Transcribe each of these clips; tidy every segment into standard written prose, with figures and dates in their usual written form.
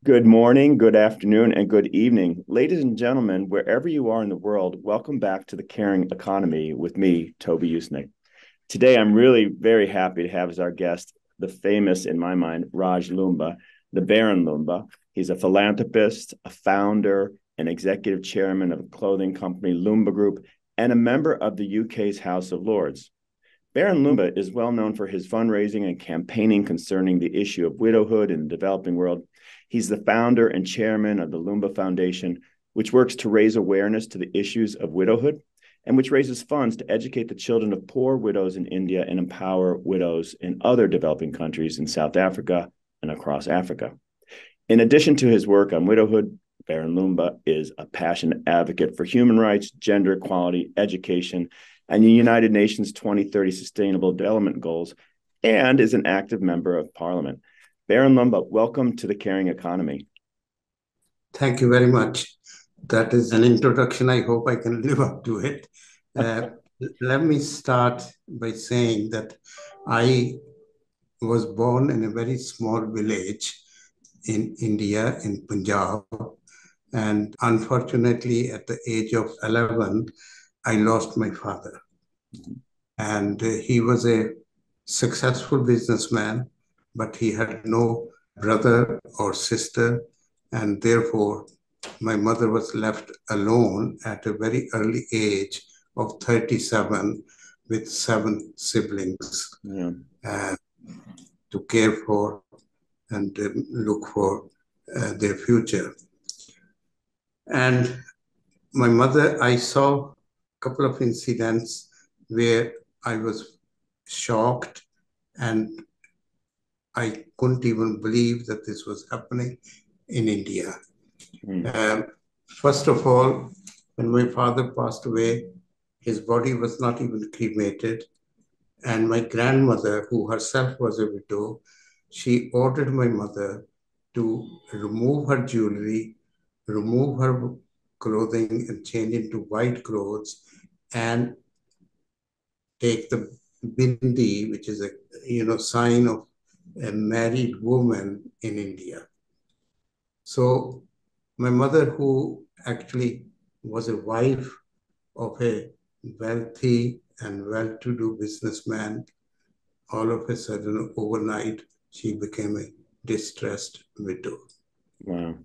Good morning, good afternoon, and good evening. Ladies and gentlemen, wherever you are in the world, welcome back to the Caring Economy with me, Toby Usnik. Today, I'm really very happy to have as our guest the famous, in my mind, Raj Loomba, the Baron Loomba. He's a philanthropist, a founder, and executive chairman of the clothing company Loomba Group, and a member of the UK's House of Lords. Baron Loomba is well known for his fundraising and campaigning concerning the issue of widowhood in the developing world. He's the founder and chairman of the Loomba Foundation, which works to raise awareness to the issues of widowhood and which raises funds to educate the children of poor widows in India and empower widows in other developing countries in South Africa and across Africa. In addition to his work on widowhood, Baron Loomba is a passionate advocate for human rights, gender equality, education, and the United Nations 2030 Sustainable Development Goals, and is an active member of Parliament. Baron Loomba, welcome to the Caring Economy. Thank you very much. That is an introduction. I hope I can live up to it. Let me start by saying that I was born in a very small village in India, in Punjab. And unfortunately, at the age of 11, I lost my father. And he was a successful businessman, but he had no brother or sister. And therefore, my mother was left alone at a very early age of 37 with 7 siblings to care for and look for their future. And my mother, I saw a couple of incidents where I was shocked and I couldn't even believe that this was happening in India. First of all, when my father passed away, his body was not even cremated. And my grandmother, who herself was a widow, she ordered my mother to remove her jewelry, remove her clothing and change into white clothes and take the bindi, which is a sign of a married woman in India. So my mother, who actually was a wife of a wealthy and well-to-do businessman, all of a sudden, overnight, she became a distressed widow. Wow.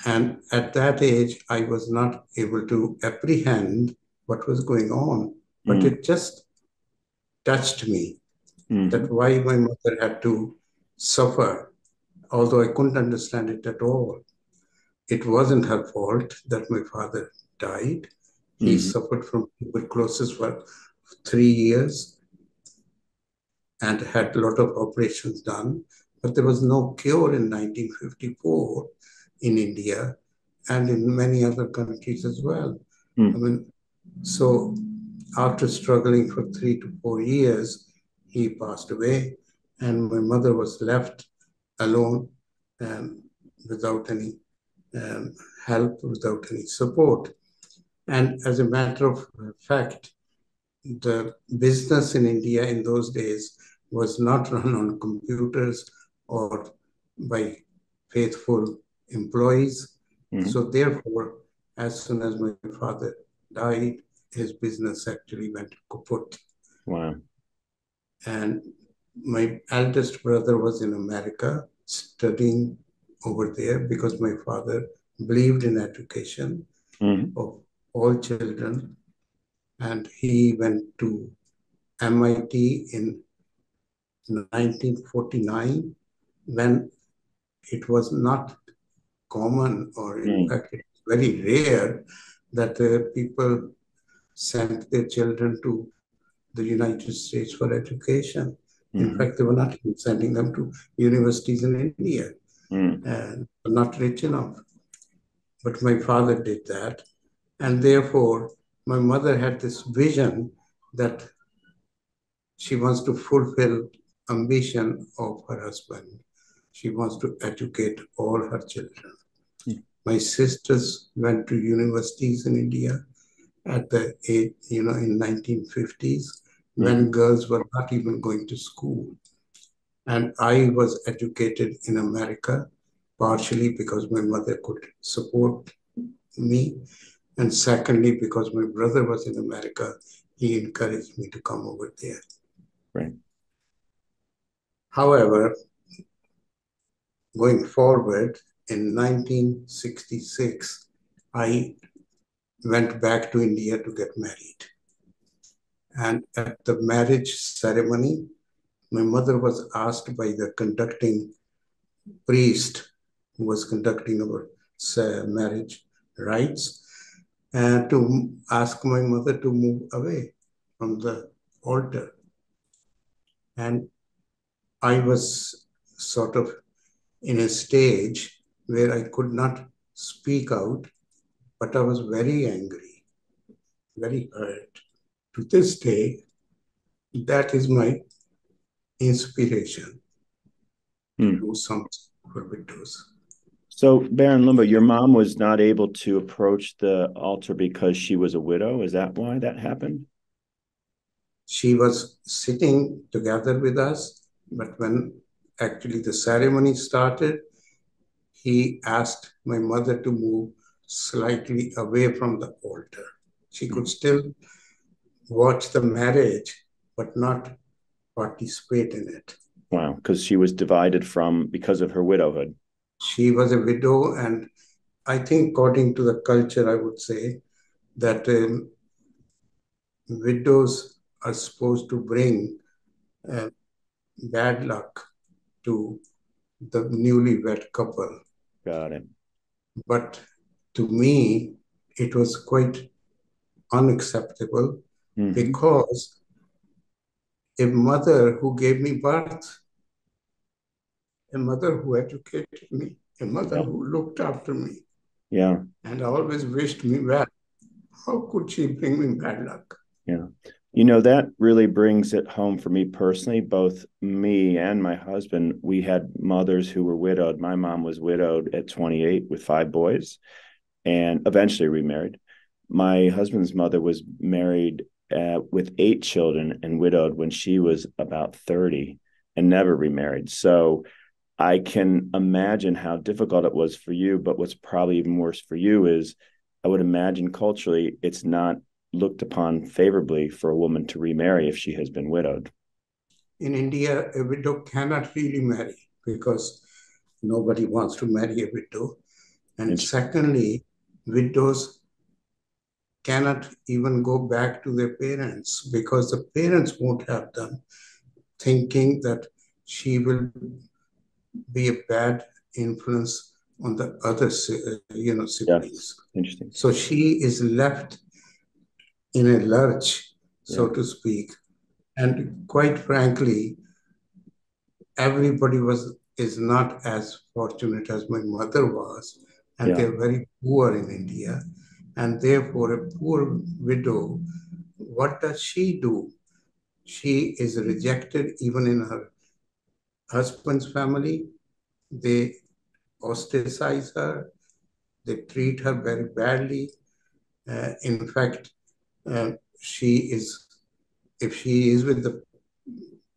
And at that age, I was not able to apprehend what was going on, but it just touched me that why my mother had to suffer, although I couldn't understand it at all. It wasn't her fault that my father died. He suffered from tuberculosis for 3 years and had a lot of operations done, but there was no cure in 1954 in India and in many other countries as well. So after struggling for 3 to 4 years, he passed away, and my mother was left alone without any help, without any support. And as a matter of fact, the business in India in those days was not run on computers or by faithful employees. So therefore, as soon as my father died, his business actually went kaput. Wow. And my eldest brother was in America studying over there because my father believed in education of all children. And he went to MIT in 1949 when it was not common, or in fact, it's very rare that people sent their children to the United States for education. In fact, they were not even sending them to universities in India, and not rich enough. But my father did that. And therefore, my mother had this vision that she wants to fulfill ambition of her husband. She wants to educate all her children. My sisters went to universities in India at the age, in 1950s, when girls were not even going to school. And I was educated in America partially because my mother could support me, and secondly, because my brother was in America, he encouraged me to come over there. Right. However, going forward, in 1966, I went back to India to get married. And at the marriage ceremony, my mother was asked by the conducting priest who was conducting our marriage rites to ask my mother to move away from the altar. And I was sort of in a stage where I could not speak out, but I was very angry, very hurt. To this day, that is my inspiration to do something for widows. So, Baron Loomba, your mom was not able to approach the altar because she was a widow. Is that why that happened? She was sitting together with us, but when actually the ceremony started, he asked my mother to move slightly away from the altar. She could still watch the marriage, but not participate in it. Wow, because she was divided from because of her widowhood. She was a widow, and I think according to the culture, I would say that widows are supposed to bring bad luck to the newlywed couple. Got it. But to me, it was quite unacceptable because a mother who gave me birth, a mother who educated me, a mother who looked after me, and always wished me well, how could she bring me bad luck? Yeah. You know, that really brings it home for me personally. Both me and my husband, we had mothers who were widowed. My mom was widowed at 28 with 5 boys and eventually remarried. My husband's mother was married with 8 children and widowed when she was about 30 and never remarried. So I can imagine how difficult it was for you. But what's probably even worse for you is I would imagine culturally it's not looked upon favorably for a woman to remarry if she has been widowed. In India, a widow cannot really marry because nobody wants to marry a widow. And secondly, widows cannot even go back to their parents because the parents won't have them, thinking that she will be a bad influence on the other, siblings. Yes. Interesting. So she is left in a lurch, so to speak. And quite frankly, everybody is not as fortunate as my mother was, and they're very poor in India. And therefore, a poor widow, what does she do? She is rejected even in her husband's family. They ostracize her, they treat her very badly. In fact, if she is with the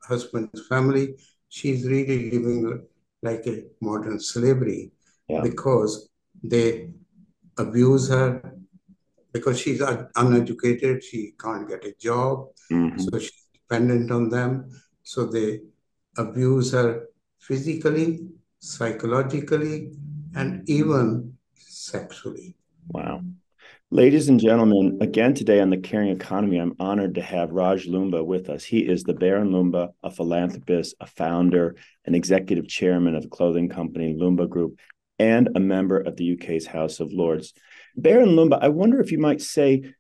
husband's family, she's really living like a modern slavery because they abuse her, because she's uneducated, she can't get a job, so she's dependent on them. So they abuse her physically, psychologically, and even sexually. Wow. Ladies and gentlemen, again today on the Caring Economy, I'm honored to have Raj Loomba with us. He is the Baron Loomba, a philanthropist, a founder, an executive chairman of the clothing company Loomba Group, and a member of the UK's House of Lords. Baron Loomba, I wonder if you might say,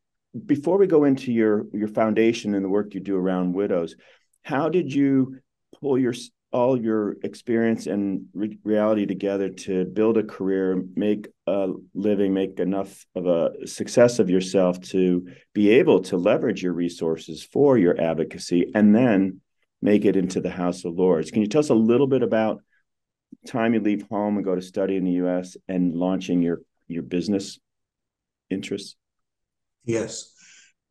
before we go into your foundation and the work you do around widows, how did you pull all your experience and reality together to build a career, make a living, make enough of a success of yourself to be able to leverage your resources for your advocacy and then make it into the House of Lords? Can you tell us a little bit about the time you leave home and go to study in the US and launching your business interests? Yes.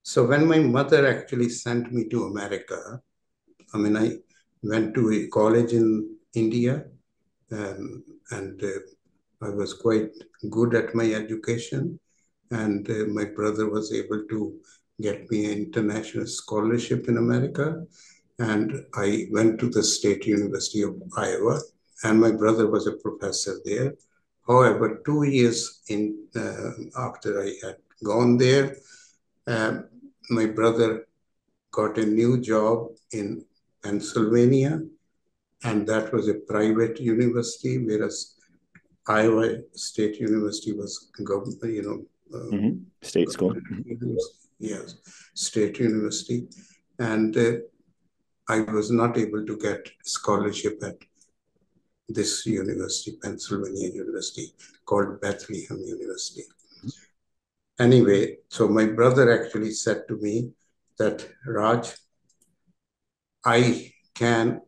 So when my mother actually sent me to America, I went to a college in India, and I was quite good at my education, and my brother was able to get me an international scholarship in America. And I went to the State University of Iowa, and my brother was a professor there. However, 2 years after I had gone there, my brother got a new job in Pennsylvania, and that was a private university, whereas Iowa State University was government, state school. Yes, state university, and I was not able to get scholarship at this university, Pennsylvania University, called Bethlehem University. Anyway, so my brother actually said to me that, Raj, I can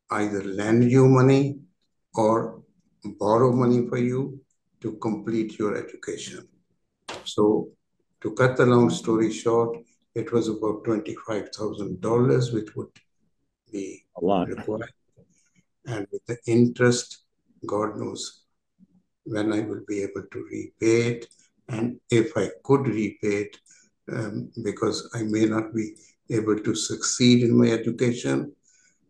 either lend you money or borrow money for you to complete your education. So to cut the long story short, it was about $25,000, which would be a lot required. And with the interest, God knows when I will be able to repay it, and if I could repay it, because I may not be able to succeed in my education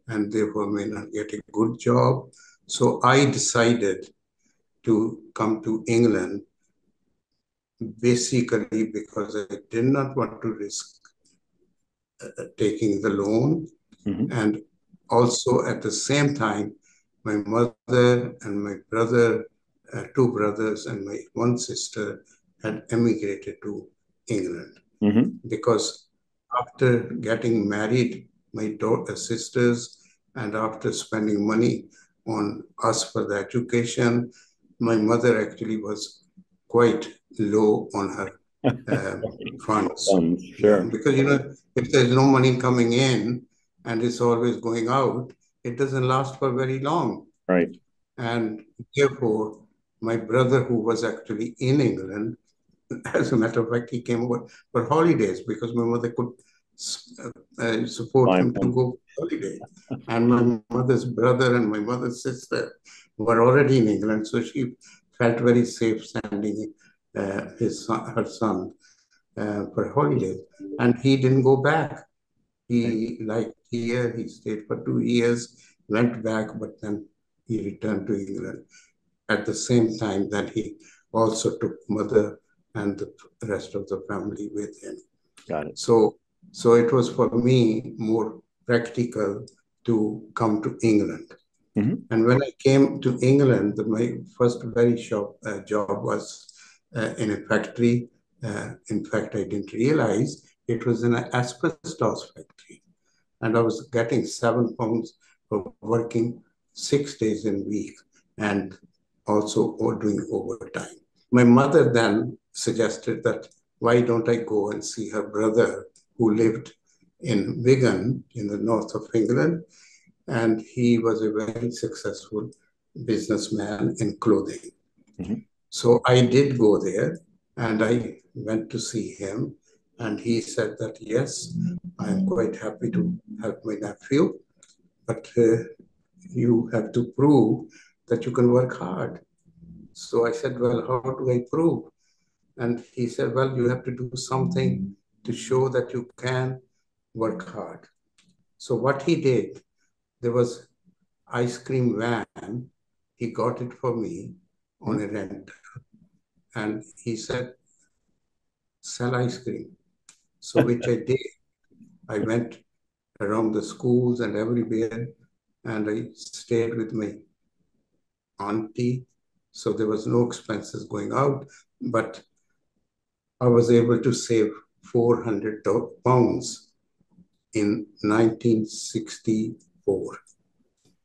and therefore may not get a good job. So I decided to come to England basically because I did not want to risk taking the loan. And also at the same time, my mother and my brother, two brothers and my one sister had emigrated to England. Because after getting married, my sisters, and after spending money on us for the education, my mother actually was quite low on her funds. Sure. Because, if there's no money coming in and it's always going out, it doesn't last for very long. Right. And therefore, my brother, who was actually in England, as a matter of fact, he came over for holidays because my mother could support him to go for holiday. And my mother's brother and my mother's sister were already in England, so she felt very safe sending her son for holidays. And he didn't go back. He liked here, he stayed for 2 years, went back, but then he returned to England. At the same time that he also took mother and the rest of the family with him. Got it. So it was for me more practical to come to England. And when I came to England, my first very short job was in a factory. In fact, I didn't realize it was in an asbestos factory. And I was getting £7 for working 6 days in a week and also doing overtime. My mother then suggested that why don't I go and see her brother who lived in Wigan in the north of England, and he was a very successful businessman in clothing. So I did go there and I went to see him, and he said that, yes, I am quite happy to help my nephew, but you have to prove that you can work hard. So I said, well, how do I prove? And he said, well, you have to do something to show that you can work hard. So what he did, there was ice cream van. He got it for me on a rental. And he said, sell ice cream. So which I did. I went around the schools and everywhere, and I stayed with my auntie. So there was no expenses going out, but I was able to save £400 in 1964.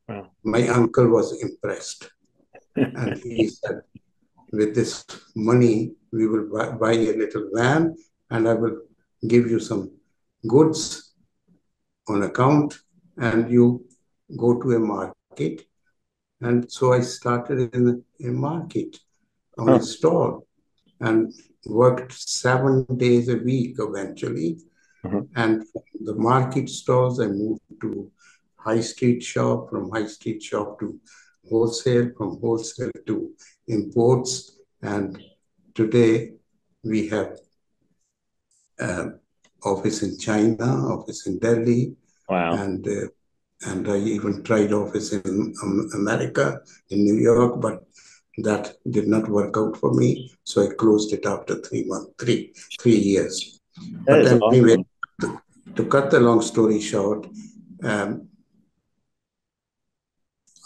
Wow. My uncle was impressed. And he said, with this money, we will buy a little van and I will give you some goods on account and you go to a market. And so I started in a market on a stall and worked 7 days a week eventually. And from the market stalls, I moved to high street shop, from high street shop to wholesale, from wholesale to imports, and today we have office in China, office in Delhi, Wow. And I even tried office in America, in New York, but that did not work out for me. So I closed it after 3 months, 3 years. That But is anyway, awesome. to cut the long story short, um,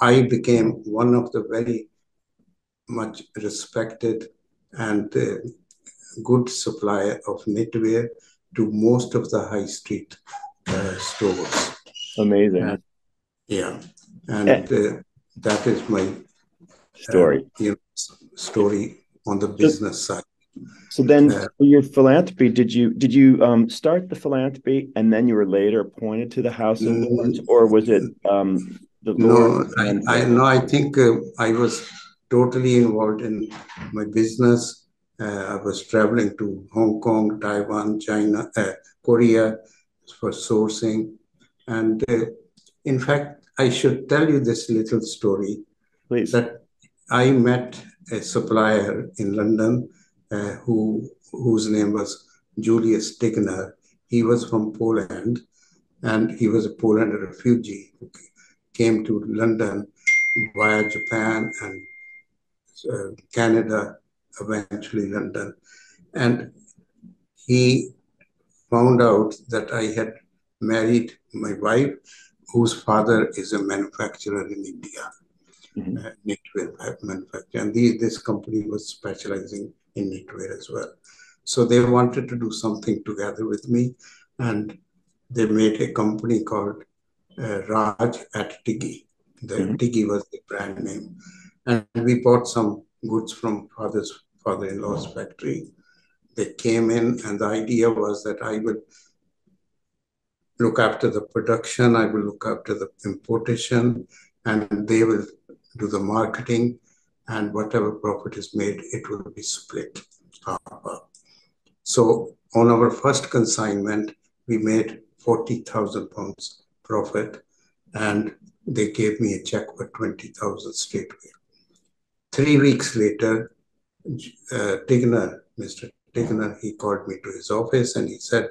I became one of the very much respected and good supplier of knitwear to most of the high street stores. Amazing. Yeah, and that is my Story. story on the So, business side. so then for your philanthropy, did you start the philanthropy and then you were later appointed to the House of Lords, or was it the Lords No, and then I think I was totally involved in my business. I was traveling to Hong Kong, Taiwan, China, Korea for sourcing. And in fact, I should tell you this little story please? that I met a supplier in London whose name was Julius Tigner. He was from Poland, and he was a Poland refugee who came to London via Japan and Canada, eventually London. And he found out that I had married my wife, whose father is a manufacturer in India, knitwear manufacturer. And this company was specializing in knitwear as well. So they wanted to do something together with me, and they made a company called Raj at Tiggy. The Mm-hmm. Tiggy was the brand name. And we bought some goods from father-in-law's factory. They came in, and the idea was that I would look after the production, I will look after the importation, and they will do the marketing, and whatever profit is made, it will be split half. So on our first consignment, we made 40,000 pounds profit, and they gave me a check for 20,000 straight away. 3 weeks later, Mr. Tigner, he called me to his office and he said,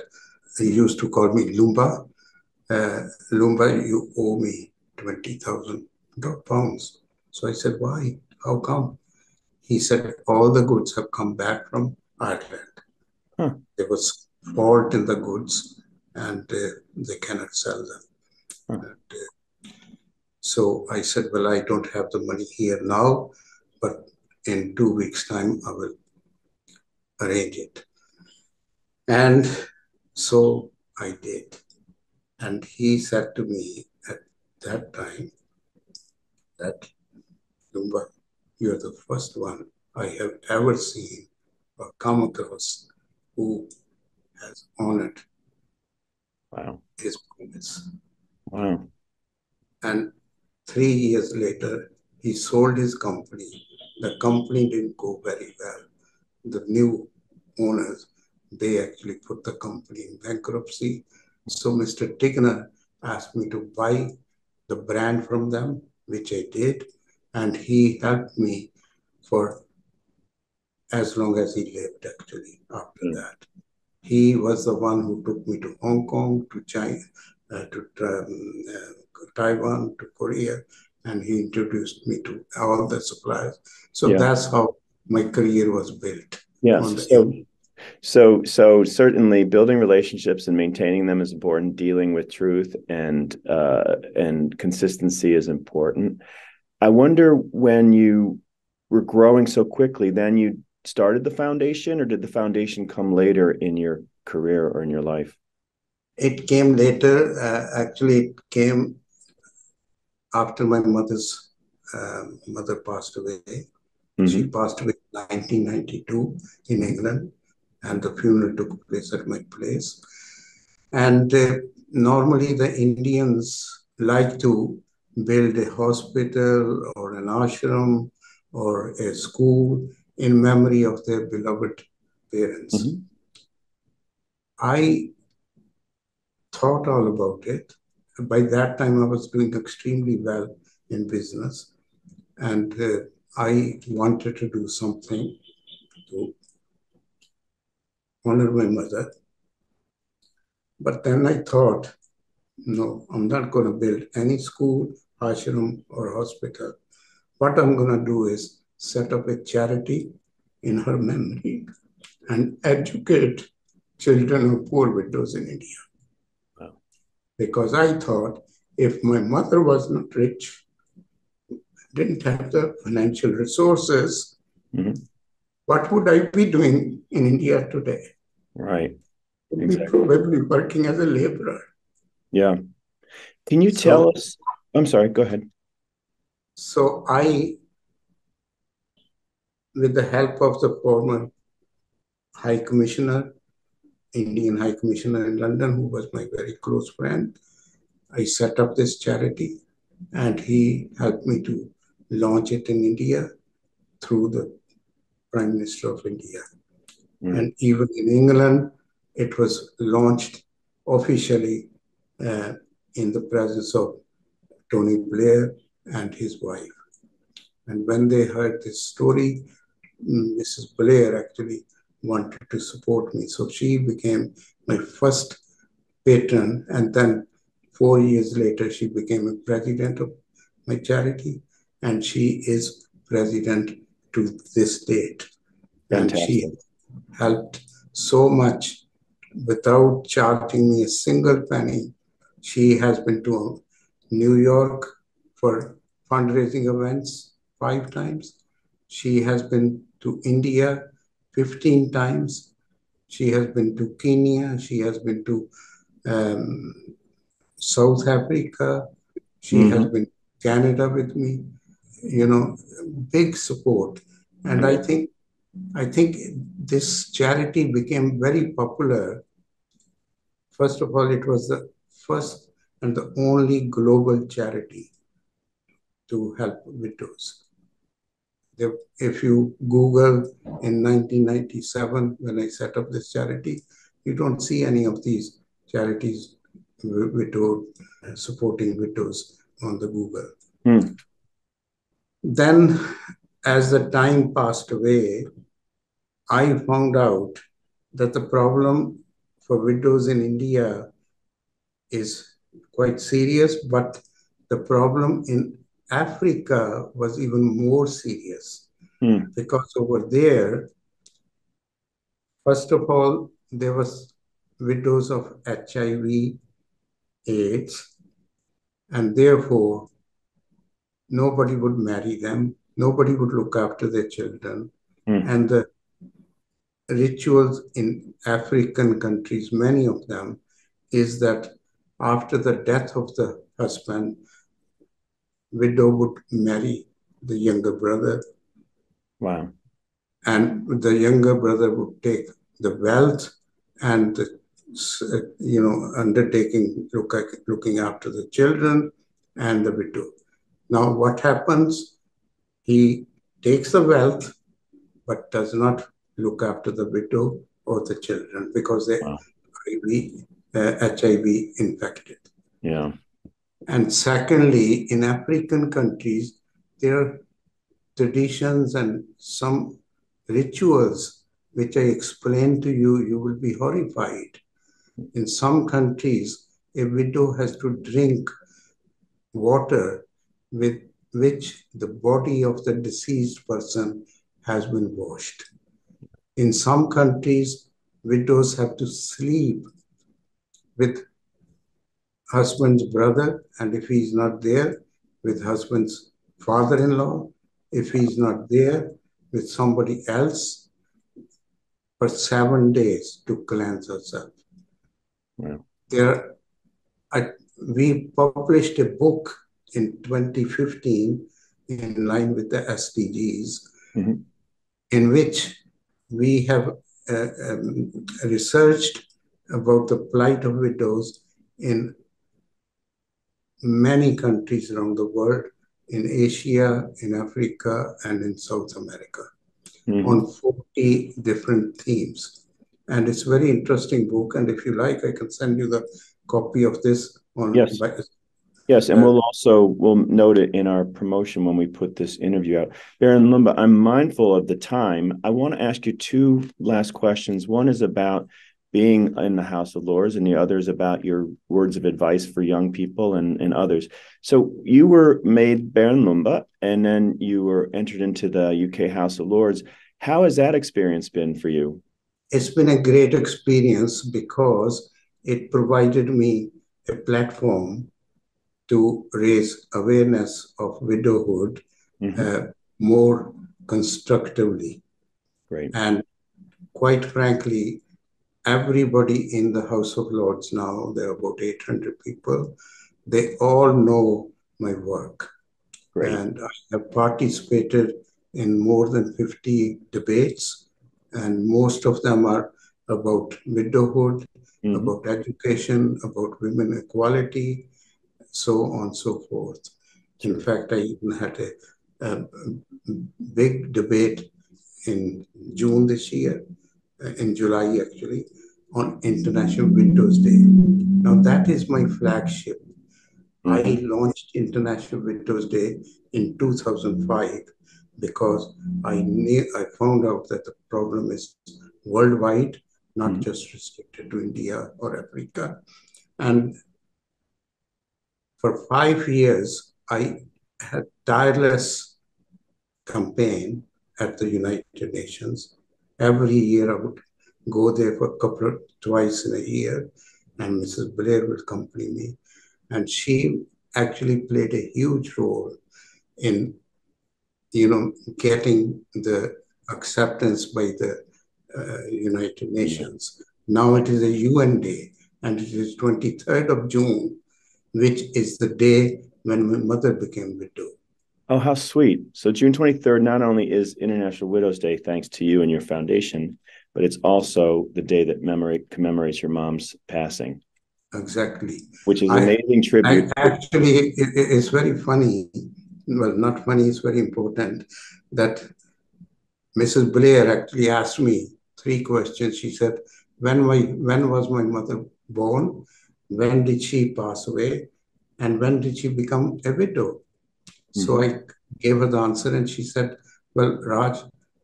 he used to call me Loomba. Loomba, you owe me 20,000 pounds. So I said, why? How come? He said, all the goods have come back from Ireland. Huh. There was fault in the goods and they cannot sell them. Huh. And, so I said, well, I don't have the money here now, but in 2 weeks' time, I will arrange it. And so I did. And he said to me at that time that, Loomba, you're the first one I have ever seen or come across who has honored Wow. his promise. Wow. And 3 years later, he sold his company. The company didn't go very well. The new owners, they actually put the company in bankruptcy. So Mr. Tigner asked me to buy the brand from them, which I did. And he helped me for as long as he lived, actually, after that. He was the one who took me to Hong Kong, to China, Taiwan, to Korea, and he introduced me to all the suppliers. So Yeah. that's how my career was built. Yes. So certainly building relationships and maintaining them is important. Dealing with truth and consistency is important. I wonder, when you were growing so quickly, then you started the foundation, or did the foundation come later in your career or in your life? It came later. Actually, it came after my mother passed away. She Mm-hmm. passed away in 1992 in England, and the funeral took place at my place. And normally the Indians like to build a hospital or an ashram or a school in memory of their beloved parents. Mm-hmm. I thought all about it. By that time, I was doing extremely well in business. And I wanted to do something to honor my mother. But then I thought, no, I'm not going to build any school, ashram, or hospital. What I'm going to do is set up a charity in her memory and educate children of poor widows in India. Wow. Because I thought if my mother was not rich, didn't have the financial resources, what would I be doing in India today? Right. I'd be probably working as a laborer. Yeah. Can you tell us? I'm sorry, go ahead. So I, with the help of the former High Commissioner, Indian High Commissioner in London, who was my very close friend, I set up this charity and he helped me to launch it in India through the Prime Minister of India. And even in England, it was launched officially in the presence of Tony Blair and his wife. And when they heard this story, Mrs. Blair actually wanted to support me. So she became my first patron. And then 4 years later, she became a president of my charity. And she is president to this date. Fantastic. And she helped so much without charging me a single penny. She has been to New York for fundraising events 5 times. She has been to India 15 times. She has been to Kenya. She has been to South Africa. She has been to Canada with me. You know, big support. And I think this charity became very popular. First of all, it was the first and the only global charity to help widows. If you Google in 1997, when I set up this charity, you don't see any of these charities supporting widows on the Google. Then, as the time passed away, I found out that the problem for widows in India is quite serious, but the problem in Africa was even more serious. Because over there, first of all, there was widows of HIV, AIDS, and therefore nobody would marry them, nobody would look after their children, and the rituals in African countries, many of them, is that after the death of the husband, widow would marry the younger brother. Wow. And the younger brother would take the wealth and the, undertaking looking after the children and the widow. Now, what happens? He takes the wealth, but does not look after the widow or the children because they are HIV infected. Yeah. And secondly, in African countries, there are traditions and some rituals which I explain to you, you will be horrified. In some countries, a widow has to drink water with which the body of the deceased person has been washed. In some countries, widows have to sleep with husband's brother, and if he's not there, with husband's father-in-law. If he's not there, with somebody else for 7 days to cleanse herself. Yeah. We published a book in 2015 in line with the SDGs, in which we have researched about the plight of widows in many countries around the world, in Asia, in Africa, and in South America, on 40 different themes. And it's a very interesting book. And if you like, I can send you the copy of this Yes, and we'll note it in our promotion when we put this interview out. Baron Loomba, I'm mindful of the time. I want to ask you two last questions. One is about being in the House of Lords, and the other is about your words of advice for young people and others. So you were made Baron Loomba, and then you were entered into the UK House of Lords. How has that experience been for you? It's been a great experience because it provided me a platform to raise awareness of widowhood more constructively. Great. And quite frankly, everybody in the House of Lords now, there are about 800 people, they all know my work. Great. And I have participated in more than 50 debates, and most of them are about widowhood, about education, about women equality, so on and so forth. Sure. In fact, I even had a big debate in June this year, in July actually, on International Widows Day. Now that is my flagship. I launched International Widows Day in 2005 because I found out that the problem is worldwide, not just restricted to India or Africa. And for 5 years, I had tireless campaign at the United Nations. Every year I would go there for twice in a year, and Mrs. Blair will accompany me. And she actually played a huge role in, getting the acceptance by the United Nations. Now it is a UN Day, and it is 23rd of June, which is the day when my mother became widow. Oh, how sweet. So June 23rd not only is International Widows Day, thanks to you and your foundation, but it's also the day that commemorates your mom's passing. Exactly. Which is an amazing tribute. Actually, it's very funny. Well, not funny, it's very important that Mrs. Blair actually asked me 3 questions. She said, when was my mother born? When did she pass away? And when did she become a widow? So I gave her the answer, and she said, well, Raj,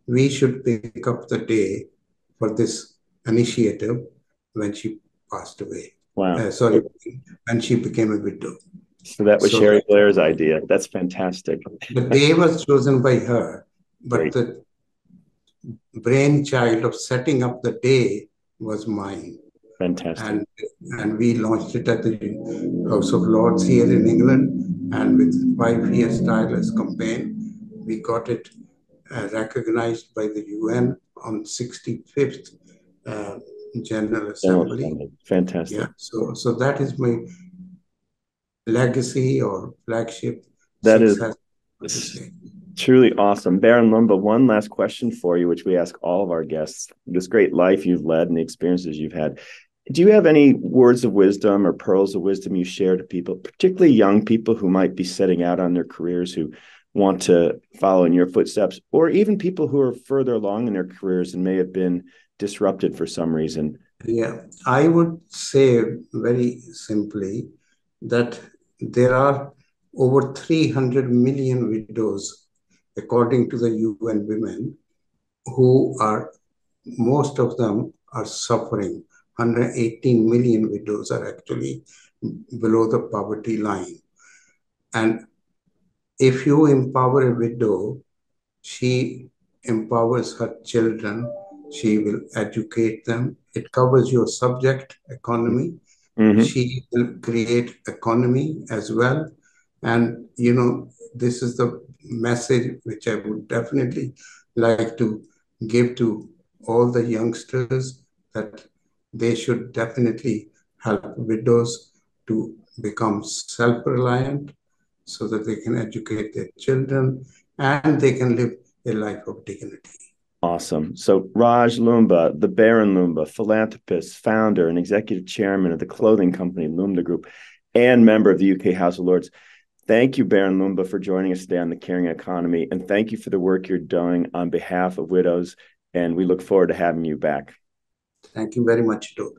we should pick up the day for this initiative when she passed away. Wow. When she became a widow. So that was Sherry Blair's idea. That's fantastic. The day was chosen by her, but Great. the brainchild of setting up the day was mine. Fantastic. And we launched it at the House of Lords here in England, and with 5 years tireless campaign, we got it recognized by the UN on 65th General Assembly. Fantastic. Yeah, so that is my legacy or flagship. That is truly awesome. Baron Loomba, one last question for you, which we ask all of our guests. This great life you've led and the experiences you've had. Do you have any words of wisdom or pearls of wisdom you share to people, particularly young people who might be setting out on their careers, who want to follow in your footsteps, or even people who are further along in their careers and may have been disrupted for some reason? Yeah, I would say very simply that there are over 300 million widows, according to the UN Women, who are, most of them are suffering. 118 million widows are actually below the poverty line. And if you empower a widow, she empowers her children, she will educate them. It covers your subject economy. She will create economy as well. And, this is the message which I would definitely like to give to all the youngsters, that they should definitely help widows to become self-reliant so that they can educate their children and they can live a life of dignity. Awesome. So Raj Loomba, the Baron Loomba, philanthropist, founder, and executive chairman of the clothing company Loomba Group, and member of the UK House of Lords. Thank you, Baron Loomba, for joining us today on The Caring Economy, and thank you for the work you're doing on behalf of widows, and we look forward to having you back. Thank you very much, Toby.